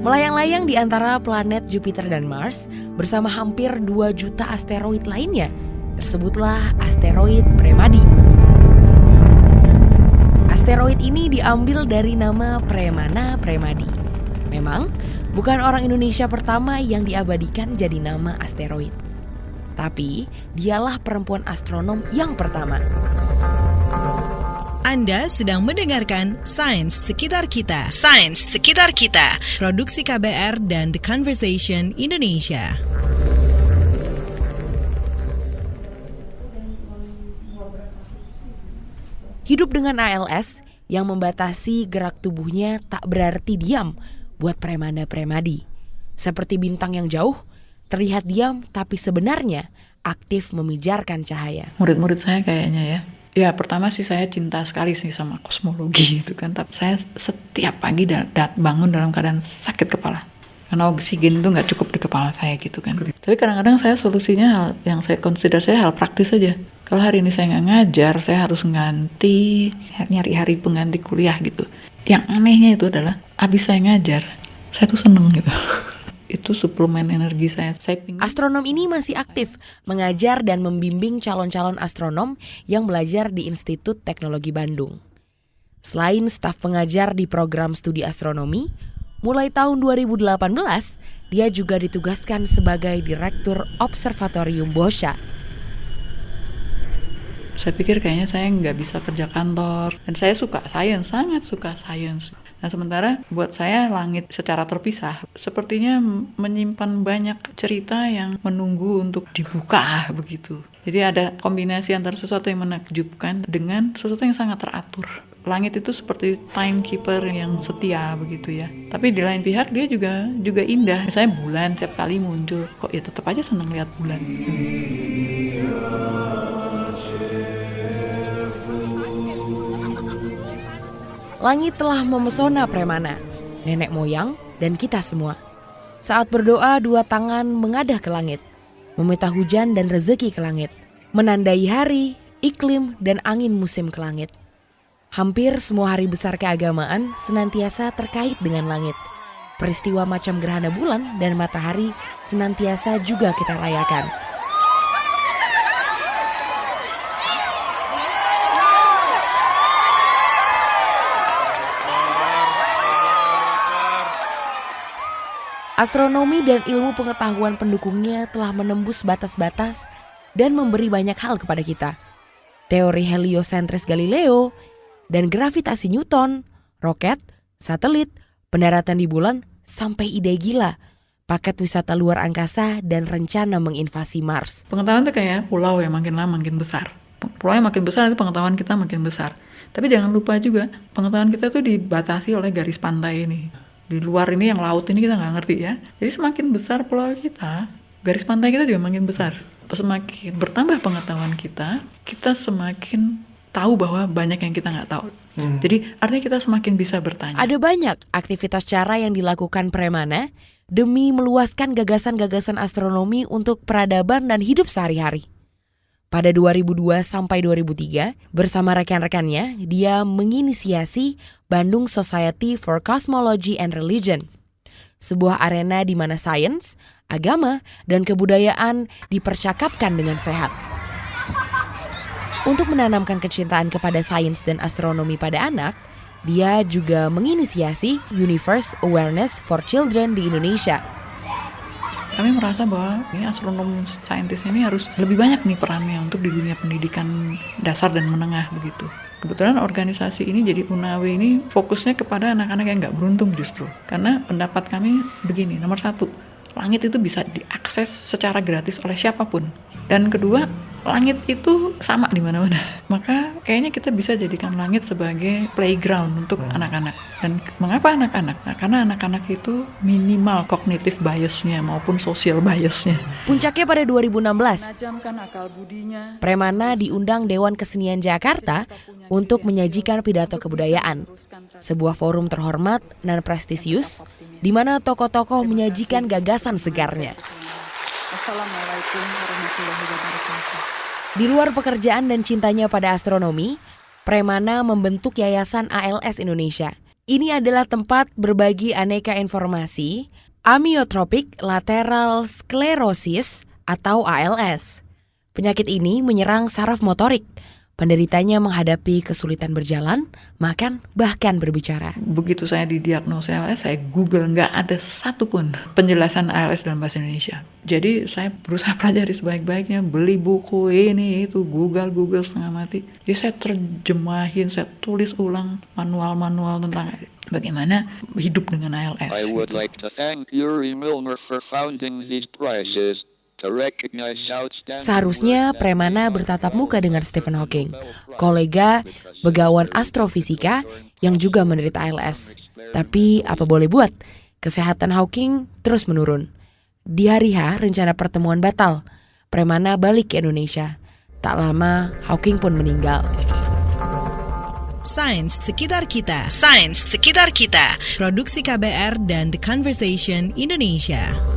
Melayang-layang di antara planet Jupiter dan Mars bersama hampir 2 juta asteroid lainnya, tersebutlah asteroid Premadi. Asteroid ini diambil dari nama Premana Premadi. Memang, bukan orang Indonesia pertama yang diabadikan jadi nama asteroid. Tapi, dialah perempuan astronom yang pertama. Anda sedang mendengarkan Sains Sekitar Kita. Sains Sekitar Kita. Produksi KBR dan The Conversation Indonesia. Hidup dengan ALS yang membatasi gerak tubuhnya tak berarti diam buat Premana Premadi. Seperti bintang yang jauh, terlihat diam tapi sebenarnya aktif memijarkan cahaya. Murid-murid saya kayaknya ya. Ya pertama sih saya cinta sekali sih sama kosmologi itu kan. Tapi saya setiap pagi bangun dalam keadaan sakit kepala. Karena oksigen itu gak cukup di kepala saya gitu kan. Tapi kadang-kadang saya solusinya yang saya consider saya hal praktis aja. Kalau hari ini saya gak ngajar, saya harus nyari hari pengganti kuliah gitu. Yang anehnya itu adalah abis saya ngajar, saya tuh seneng gitu. Itu suplemen energi saya. Astronom ini masih aktif mengajar dan membimbing calon-calon astronom yang belajar di Institut Teknologi Bandung. Selain staf pengajar di program studi astronomi, mulai tahun 2018 dia juga ditugaskan sebagai Direktur Observatorium Boscha. Saya pikir kayaknya saya nggak bisa kerja kantor. Dan saya suka sains, sangat suka sains. Nah sementara buat saya langit secara terpisah sepertinya menyimpan banyak cerita yang menunggu untuk dibuka begitu. Jadi ada kombinasi antara sesuatu yang menakjubkan dengan sesuatu yang sangat teratur. Langit itu seperti timekeeper yang setia begitu ya. Tapi di lain pihak dia juga indah. Misalnya bulan setiap kali muncul, kok ya tetap aja senang lihat bulan. Langit telah memesona Premana, nenek moyang, dan kita semua. Saat berdoa, 2 tangan mengadah ke langit, meminta hujan dan rezeki ke langit, menandai hari, iklim, dan angin musim ke langit. Hampir semua hari besar keagamaan senantiasa terkait dengan langit. Peristiwa macam gerhana bulan dan matahari senantiasa juga kita rayakan. Astronomi dan ilmu pengetahuan pendukungnya telah menembus batas-batas dan memberi banyak hal kepada kita. Teori heliosentris Galileo dan gravitasi Newton, roket, satelit, pendaratan di bulan, sampai ide gila, paket wisata luar angkasa dan rencana menginvasi Mars. Pengetahuan itu kayak pulau yang makin lama makin besar. Pulau yang makin besar itu pengetahuan kita makin besar. Tapi jangan lupa juga pengetahuan kita tuh dibatasi oleh garis pantai ini. Di luar ini yang laut ini kita nggak ngerti ya. Jadi semakin besar pulau kita, garis pantai kita juga makin besar. Semakin bertambah pengetahuan kita semakin tahu bahwa banyak yang kita nggak tahu. Jadi artinya kita semakin bisa bertanya. Ada banyak aktivitas cara yang dilakukan Premana demi meluaskan gagasan-gagasan astronomi untuk peradaban dan hidup sehari-hari. Pada 2002 sampai 2003, bersama rekan-rekannya, dia menginisiasi Bandung Society for Cosmology and Religion, sebuah arena di mana sains, agama, dan kebudayaan dipercakapkan dengan sehat. Untuk menanamkan kecintaan kepada sains dan astronomi pada anak, dia juga menginisiasi Universe Awareness for Children di Indonesia. Kami merasa bahwa ini astronom saintis ini harus lebih banyak nih perannya untuk di dunia pendidikan dasar dan menengah begitu. Kebetulan organisasi ini jadi UNAW ini fokusnya kepada anak-anak yang nggak beruntung justru. Karena pendapat kami begini, nomor 1, langit itu bisa diakses secara gratis oleh siapapun. Dan kedua, langit itu sama di mana-mana. Maka kayaknya kita bisa jadikan langit sebagai playground untuk anak-anak. Dan mengapa anak-anak? Nah, karena anak-anak itu minimal kognitif biasnya maupun social biasnya. Puncaknya pada 2016, Premana diundang Dewan Kesenian Jakarta untuk menyajikan pidato kebudayaan. Sebuah forum terhormat dan prestisius di mana tokoh-tokoh menyajikan gagasan segarnya. Assalamualaikum warahmatullahi wabarakatuh. Di luar pekerjaan dan cintanya pada astronomi, Premana membentuk Yayasan ALS Indonesia. ini adalah tempat berbagi aneka informasi amyotrophic lateral sclerosis atau ALS. Penyakit ini menyerang saraf motorik. Penderitanya menghadapi kesulitan berjalan, makan, bahkan berbicara. Begitu saya didiagnosa ALS, saya Google, nggak ada satupun penjelasan ALS dalam bahasa Indonesia. Jadi saya berusaha pelajari sebaik-baiknya, beli buku ini, itu, Google setengah mati. Jadi saya terjemahin, saya tulis ulang manual-manual tentang bagaimana hidup dengan ALS. I would like to thank Yuri Milner for founding these prizes. Seharusnya Premana bertatap muka dengan Stephen Hawking, kolega begawan astrofisika yang juga menderita ALS. Tapi apa boleh buat, kesehatan Hawking terus menurun. Di hari H, rencana pertemuan batal. Premana balik ke Indonesia. Tak lama, Hawking pun meninggal. Sains Sekitar Kita. Sains Sekitar Kita. Produksi KBR dan The Conversation Indonesia.